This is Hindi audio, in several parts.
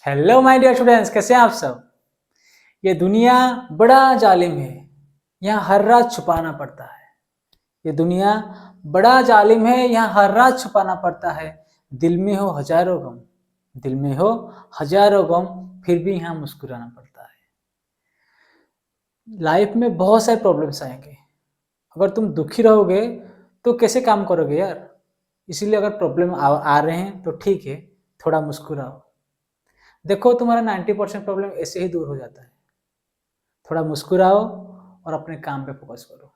हेलो माय डियर स्टूडेंट्स, कैसे हैं आप सब। ये दुनिया बड़ा जालिम है, यहाँ हर रात छुपाना पड़ता है। ये दुनिया बड़ा जालिम है, यहाँ हर रात छुपाना पड़ता है। दिल में हो हजारों गम, दिल में हो हजारों गम, फिर भी यहाँ मुस्कुराना पड़ता है। लाइफ में बहुत सारे प्रॉब्लम्स आएंगे, अगर तुम दुखी रहोगे तो कैसे काम करोगे यार। इसीलिए अगर प्रॉब्लम आ रहे हैं तो ठीक है, थोड़ा मुस्कुराओ। देखो तुम्हारा 90% प्रॉब्लम ऐसे ही दूर हो जाता है। थोड़ा मुस्कुराओ और अपने काम पे फोकस करो।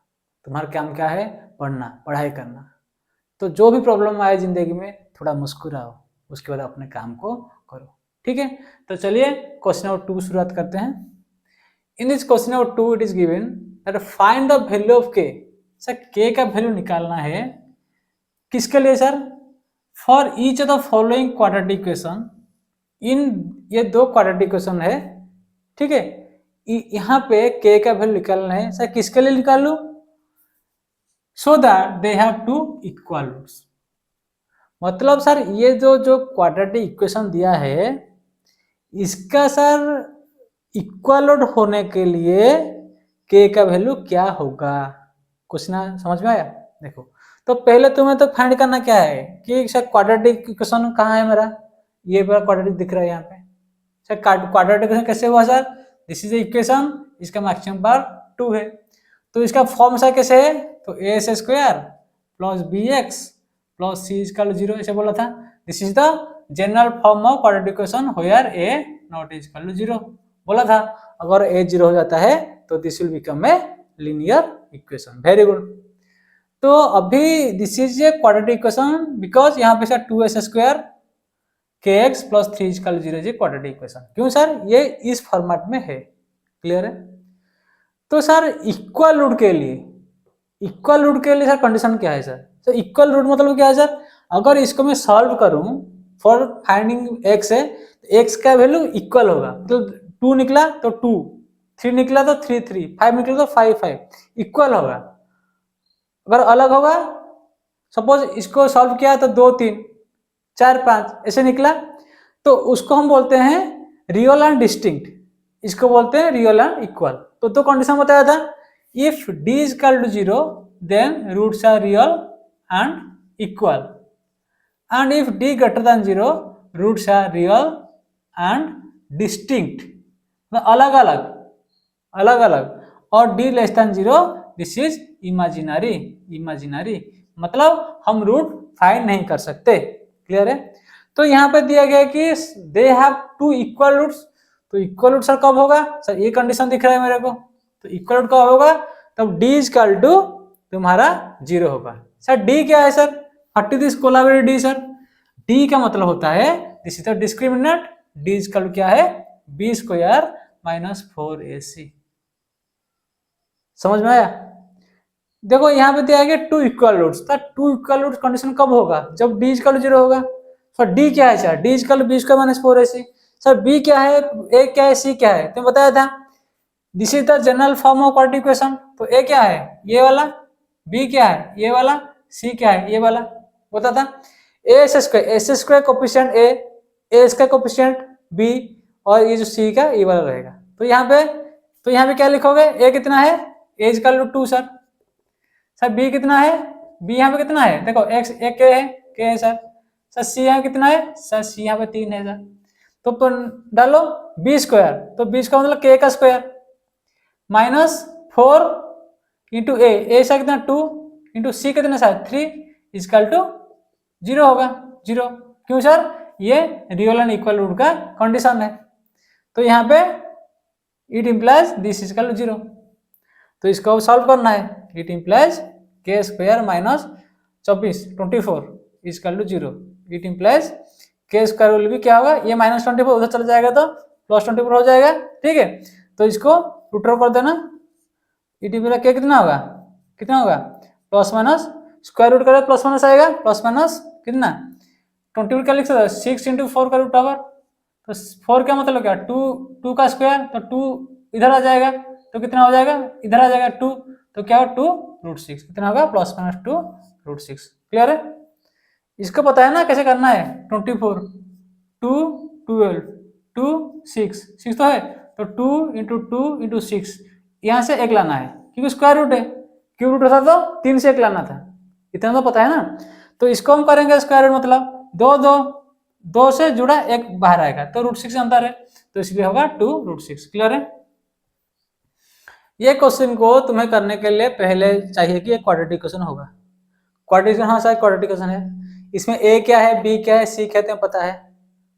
तुम्हारा काम क्या है? पढ़ना, पढ़ाई करना। तो जो भी प्रॉब्लम आए जिंदगी में, थोड़ा मुस्कुराओ, उसके बाद अपने काम को करो। ठीक है, तो चलिए क्वेश्चन नंबर 2 शुरुआत करते हैं। In this question number 2 it is given that find the value of K. Sir K का वैल्यू निकालना है, किसके लिए sir? For each of the following quadratic equation. In ये दो क्वाड्रेटिक इक्वेशन है, ठीक है। यहाँ पे के का वैल्यू निकालना है। सर किसके लिए निकालू? So that they have two equal roots. मतलब सर ये जो जो क्वाड्रेटिक इक्वेशन दिया है, इसका सर इक्वल रूट होने के लिए के का वैल्यू क्या होगा? कुछ ना समझ में आया? देखो, तो पहले तुम्हें तो फाइंड करना क्या है कि सर क्वाड्रेटिक इक्वेशन कहाँ है मेरा। ये मेरा क्वाड्रेटिक दिख रहा है यहाँ पे। सर क्वाड्रेटिक इक्वेशन कैसे हुआ सर? दिस इज इक्वेशन, इसका मैक्सिमम पावर 2 है। तो इसका फॉर्म सर कैसे है? तो A X square plus B X plus C equal 0 ऐसे बोला था। This is the general form of quadratic equation where A not equal to 0 बोला था। अगर ए 0 हो जाता है तो this will become a linear equation. Very good. तो अभी this is a quadratic equation because यहाँ पे सर 2s स्क्वायर के x plus 3 equal 0 is quadratic equation. क्यों सर? ये इस फॉर्मेट में है। क्लियर है? तो सर इक्वल रूट के लिए, इक्वल रूट के लिए सर कंडीशन क्या है सर? तो इक्वल रूट मतलब क्या है सर? अगर इसको मैं सॉल्व करूं फॉर फाइंडिंग एक्स है, तो एक्स का वैल्यू इक्वल होगा। तो 2 निकला तो 2, 3 निकला तो 3 3, 5 निकला तो 5 5, इक्वल होगा। अगर अलग होगा, सपोज इसको सॉल्व किया तो 2 3 4 5 ऐसे निकला, तो उसको हम बोलते हैं रियल एंड डिस्टिंक्ट। इसको बोलते हैं रियल एंड इक्वल। तो दो कंडीशन बताया था, if D is equal to 0 then roots are real and equal, and if D greater than 0 roots are real and distinct, अलग अलग, अलग अलग। और D less than 0 this is imaginary, imaginary मतलब हम रूट फाइंड नहीं कर सकते। क्लियर है? तो यहाँ पे दिया गया कि they have two equal roots. तो इक्वल रूट सर कब होगा? सर ये कंडीशन दिख रहा है मेरे को। तो इक्वल रूट कब होगा? तब डी इज इक्वल टू तुम्हारा 0 होगा। सर डी क्या है sir? 30 this collaborative D sir. D का मतलब होता है this is the discriminant. D is equal क्या है? B square minus 4ac। समझ में आया? देखो यहाँ पे दिया गया 2 इक्वल रूट्स। तो 2 इक्वल रूट्स कंडीशन कब होगा? जब डी इक्वल 0 होगा। सर डी क्या है sir? D equal B square minus 4ac। Sir B क्या है, ए क्या है, सी क्या है? तुमने बताया था this is the general form of quadratic equation. तो ए क्या है? ये वाला। बी क्या है? ये वाला। सी क्या है? ये वाला। बता था एस स्क्वायर कोफिशिएंट ए, ए स्क्वायर कोफिशिएंट बी, और ये जो सी का ये वाला रहेगा। तो यहाँ पे क्या लिखोगे? ए कितना है? A equal to 2 sir. Sir B कितना है? बी यहाँ पे कितना है? देखो एक्स एक के है सर। सर सी यहाँ कितना है? सर सी यहाँ पे 3 है सर। तो डालो बी स्क्वायर, तो बी स्क्वायर मतलब के का स्क्वायर माइनस 4 इंटू ए सर कितना 2 इंटू सी कितना सर 3 इजकल टू 0 होगा 0। क्यों सर? ये रियल एंड इक्वल रूट का कंडीशन है। तो यहाँ पे it implies this is equal to 0। तो इसको सॉल्व करना है। It implies K square minus 24 is equal to 0। It implies K square will be क्या होगा? ये माइनस 24 उधर चला जाएगा तो प्लस 24 हो जाएगा। ठीक है, तो इसको रूट ओवर कर देना। इट इम्प्लाइज के कितना होगा? कितना होगा? प्लस माइनस स्क्वायर रूट करें प्लस माइनस आएगा, प्लस माइनस कितना 20 क्या लिख सकते हैं? 6 इंटू 4 का रूट ओवर। तो 4 क्या मतलब क्या? 2 का स्क्वायर, तो 2 इधर आ जाएगा तो कितना हो जाएगा? इधर आ जाएगा 2, तो क्या हो 2 रूट 6 कितना होगा? Plus minus 2 root 6। क्लियर है? इसको पता है ना कैसे करना है? 24 2 12 2 6 6 तो है, तो 2 इंटू 2 इंटू 6, यहाँ से एक लाना है क्योंकि स्क्वायर रूट है, क्यूब रूट था तो 3 से एक लाना था, इतना तो पता है ना। तो इसको हम करेंगे स्क्वायर रूट, मतलब दो दो दो से जुड़ा एक बाहर आएगा, तो √6 अंतर है, तो इसलिए होगा 2√6। क्लियर है। ये क्वेश्चन को तुम्हें करने के लिए पहले चाहिए कि एक क्वाड्रेटिक क्वेश्चन होगा। क्वाड्रेटिक, हाँ सर क्वाड्रेटिक क्वेश्चन है। इसमें ए क्या है, बी क्या है, सी क्या है, पता है।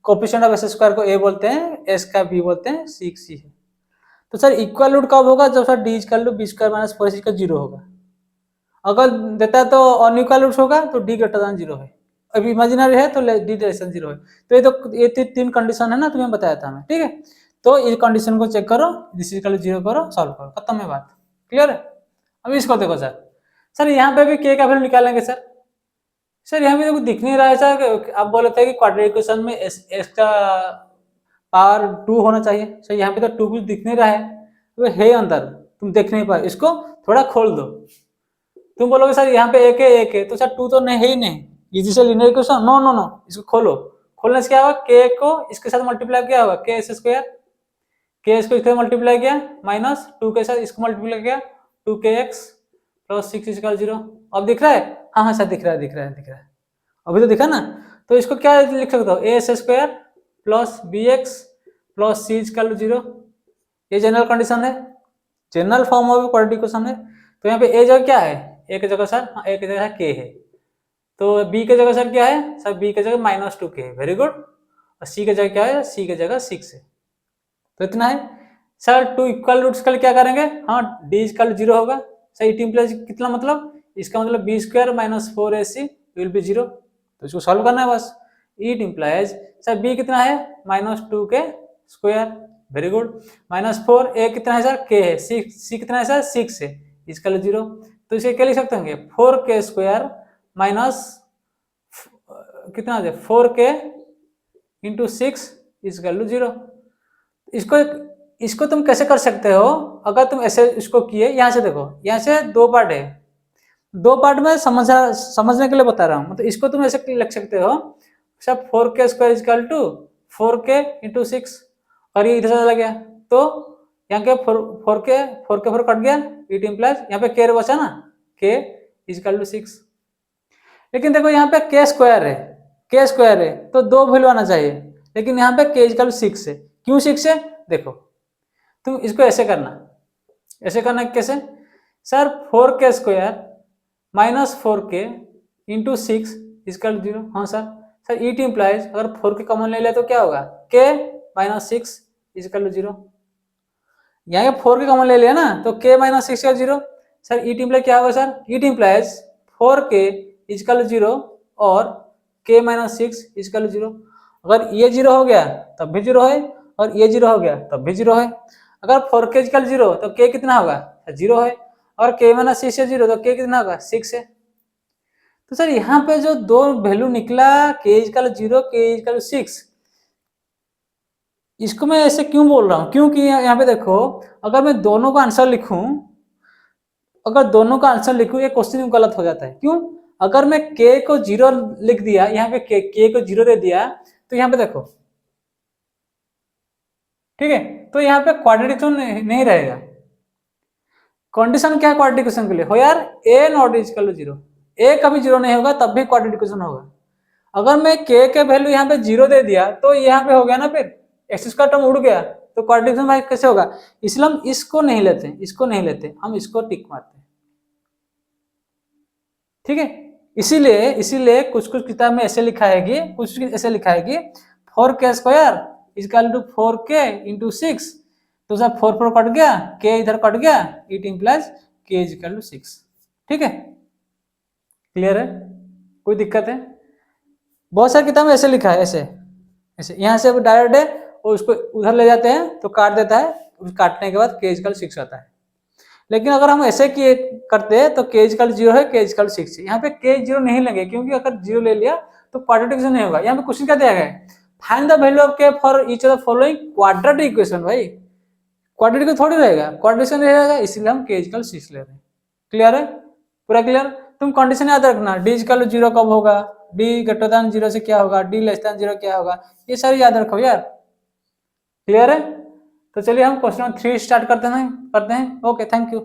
कोफिशिएंट ऑफ एस स्क्वायर को ए बोलते हैं, एस का बी बोलते हैं, सी सी है। तो सर इक्वल रूट कब होगा, जब sir D equal to B square minus 4ac का 0 होगा। अगर देता है तो अनइक्वल रूट होगा तो डी ग्रेटर देन 0 है, अब इमेजिनरी है तो डी लेस देन 0 है। तो ये तीन कंडीशन है ना, तुम्हें बताया था मैं, ठीक है। तो इस कंडीशन को चेक करो, दिस इक्वल टू 0 करो, सॉल्व करो, खत्म है बात। क्लियर है। अब इसको देखो सर, सर यहाँ पे भी के का वैल्यू निकालेंगे सर। सर यहाँ पे तो दिख नहीं रहा है सर, आप बोले थे कि क्वाड्रेटिक इक्वेशन में एस का पावर 2 होना चाहिए। सर यहाँ पे तो 2 कुछ दिख नहीं रहा है, तो है अंदर, तुम देख नहीं पाए, इसको थोड़ा खोल दो। तुम बोलोगे सर यहाँ पे एक है, तो सर 2 तो नहीं है ही नहीं, इजी से linear equation, no no no, इसको खोलो। खोलने से क्या होगा, के को इसके साथ मल्टीप्लाई किया होगा, के एस स्क्वायर, के इसको इसके मल्टीप्लाई किया, माइनस 2 के साथ इसको मल्टीप्लाई किया, 2kx प्लस 6 इक्वल 0। अब दिख रहा है, हाँ हाँ सर दिख रहा है, अभी तो दिखा ना। तो इसको क्या लिख सकते हो, A X square plus B X plus C equal 0, ये जनरल कंडीशन है, general form of quadratic equation है। तो यहाँ पे ए जगह क्या है, ए की जगह सर, ए की जगह के है, तो बी की जगह सर क्या है, सर बी की जगह -2k है, वेरी गुड। और सी की जगह क्या है, सी की जगह 6 है, तो इतना है सर। 2 इक्वल रूट्स के लिए क्या करेंगे, हाँ डी इक्वल 0 होगा सर, इट इम्प्लाइज कितना, मतलब इसका मतलब B square minus 4ac will be 0, तो इसको सॉल्व करना है बस। इट इम्प्लाइज सर बी कितना है, -2k स्क्वायर, वेरी गुड, -4, ए कितना है सर, के है, सी कितना है सर, 6 है, इसका 0, तो इसे क्या लिख सकते होंगे, 4k स्क्वायर माइनस कितना है 4k इंटू 6 इक्वल 0। इसको तुम कैसे कर सकते हो, अगर तुम ऐसे इसको किए, यहाँ से देखो, यहाँ से 2 पार्ट है, 2 पार्ट में समझने के लिए बता रहा हूँ, मतलब इसको तुम ऐसे लिख सकते हो सब 4k square equal to 4k into 6, और ये इधर चला गया, तो यहाँ के 4k कट गया, इट इम्प्लाइज यहाँ पे k बचा ना, k इक्वल टू 6। लेकिन देखो यहाँ पे k स्क्वायर है, तो 2 वैल्यू आना चाहिए, लेकिन यहाँ पे k इक्वल 6 है, क्यों 6 है, देखो तुम इसको ऐसे करना कैसे sir, 4k square minus 4k into 6 equal 0, हाँ सर इट इम्प्लाइज अगर 4k कॉमन ले लिया तो क्या होगा, k माइनस 6 इक्वल 0, यहाँ 4k कॉमन ले लिया ना, तो k minus 6 0, sir it implies क्या होगा sir, it implies 4k equal 0 और k माइनस 6 इक्वल 0। अगर ये 0 हो गया तब भी 0 है, और ये 0 हो गया तब भी 0 है। अगर 4k इक्वल 0 तो k कितना होगा, 0 है, और k माइनस 6 0 तो k कितना होगा, 6 है। तो सर यहाँ पे जो 2 वैल्यू निकला, k इक्वल 0, k इक्वल 6, इसको मैं ऐसे क्यों बोल रहा हूँ, क्योंकि यहाँ पे देखो, अगर मैं दोनों का आंसर लिखूं, ये क्वेश्चन गलत हो जाता है। क्यों, अगर मैं k को 0 लिख दिया, यहाँ पे k को 0 दे दिया, तो यहाँ पे देखो, ठीक है, तो यहाँ पे क्वाड्रेटिक इक्वेशन नहीं रहेगा। कंडीशन क्या है क्वाड्रेटिक इक्वेशन के लिए, हो यार a not equal to 0, a कभी 0 नहीं होगा तब भी क्वाड्रेटिक इक्वेशन होगा। अगर मैं k के वैल्यू यहाँ पे 0 दे दिया, तो यहाँ पे हो गया ना, फिर एक्स का टर्म उड़ गया, तो क्वाड्रेटिक इक्वेशन भाई कैसे होगा, इसलिए हम इसको नहीं लेते, हम इसको टिक मारते हैं, ठीक है। इसीलिए कुछ किताब में ऐसे लिखा है कि 4k square equal to 4k into 6, तो सर 4 कट गया, k इधर कट गया, it implies k equal to 6, ठीक है। क्लियर है, कोई दिक्कत है, बहुत सारी किताब में ऐसे लिखा है, ऐसे यहाँ से डायरेक्ट है, और उसको उधर ले जाते हैं तो काट देता है, उस काटने के बाद k इक्वल 6 आता है। लेकिन अगर हम ऐसे किए करते हैं तो k इक्वल 0 है, k इक्वल 6 है, यहाँ पे k 0 नहीं लेंगे, क्योंकि अगर 0 ले लिया तो क्वाड्रेटिक इक्वेशन नहीं होगा। यहाँ पे क्वेश्चन क्या दिया गया है, find the value of k for each of the following quadratic equation, भाई क्वाड्रेटिक थोड़ी रहेगा, क्वाड्रेटिक रहेगा, इसलिए हम k इक्वल 6 ले रहे हैं। क्लियर है, पूरा क्लियर। तुम कंडीशन याद रखना, d इक्वल 0 कब होगा, d ग्रेटर देन 0 से क्या होगा, d लेस देन 0 क्या होगा, ये सारी याद रखो यार। क्लियर है? तो चलिए हम क्वेश्चन नंबर 3 स्टार्ट करते हैं। Okay, thank you.